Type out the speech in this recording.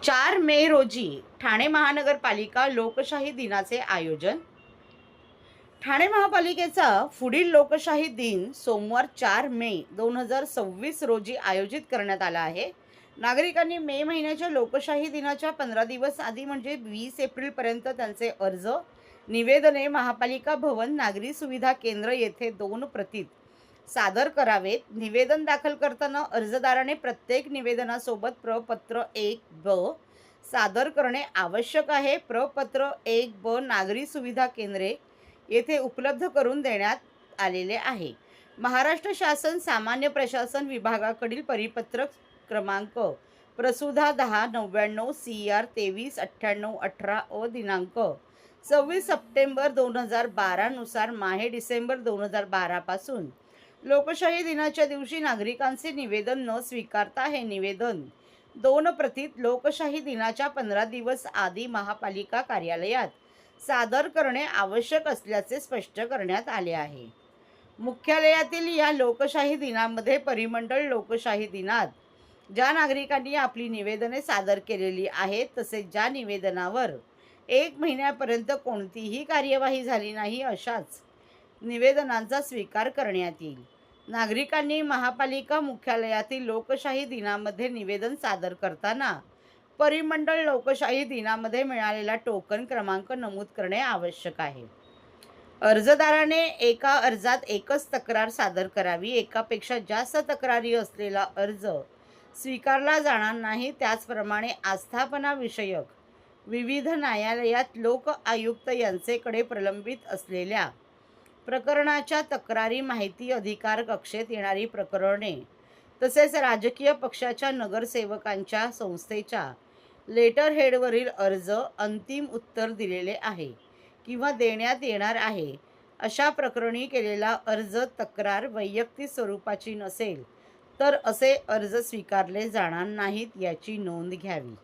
4 मे रोजी ठाणे महानगरपालिका लोकशाही दिनाचे आयोजन. ठाणे महापालिकेचा पुढील लोकशाही दिन सोमवार 4 मे 2026 रोजी आयोजित करण्यात आला आहे. नागरिकांनी मे महिन्याच्या लोकशाही दिनाच्या 15 दिवस आधी म्हणजे 20 एप्रिलपर्यंत त्यांचे अर्ज, निवेदने महापालिका भवन नागरी सुविधा केंद्र येथे 2 प्रतीत सादर करावेत. निवेदन दाखल करताना अर्जदाराने प्रत्येक निवेदनासोबत प्रपत्र 1 ब सादर करणे आवश्यक आहे. प्रपत्र 1 ब नागरी सुविधा केंद्रे येथे उपलब्ध करून देण्यात आलेले आहे. महाराष्ट्र शासन सामान्य प्रशासन विभागाकडील परिपत्रक क्रमांक प्रसुधा 1099 CR 239818 अ दिनांक 26 सप्टेंबर 2012 नुसार माहे डिसेंबर 2012 पासून लोकशाही दिनाच्या दिवशी नागरिकांचे निवेदन न स्वीकारता हे निवेदन 2 प्रतीत लोकशाही दिनाच्या 15 दिवस आधी महापालिका कार्यालयात सादर करणे आवश्यक असल्याचे स्पष्ट करण्यात आले आहे. मुख्यालयातील या लोकशाही दिनामध्ये परिमंडळ लोकशाही दिनात ज्या नागरिकांनी आपली निवेदने सादर केलेली आहेत तसेच ज्या निवेदनावर 1 महिन्यापर्यंत कोणतीही कार्यवाही झाली नाही अशाच निवेदनांचा स्वीकार करण्यात येईल. नागरिकांनी महापालिका मुख्यालयातील लोकशाही दिनामध्ये निवेदन सादर करताना परिमंडळ लोकशाही दिनामध्ये मिळालेला टोकन क्रमांक नमूद करणे आवश्यक आहे. अर्जदाराने एका अर्जात एकच तक्रार सादर करावी. एकापेक्षा जास्त तक्रारी असलेला अर्ज स्वीकारला जाणार नाही. त्याचप्रमाणे आस्थापना विषयक विविध न्यायालयात लोक आयुक्त यांचेकडे प्रलंबित असलेल्या प्रकरणाच्या तक्रारी, माहिती अधिकार कक्षेत येणारी प्रकरणे तसेच राजकीय पक्षाच्या नगरसेवकांच्या संस्थेच्या लेटर हेडवरील अर्ज अंतिम उत्तर दिलेले आहे किंवा देण्यात येणार आहे अशा प्रकरणी केलेला अर्ज तक्रार वैयक्तिक स्वरूपाची नसेल तर असे अर्ज स्वीकारले जाणार नाहीत याची नोंद घ्यावी.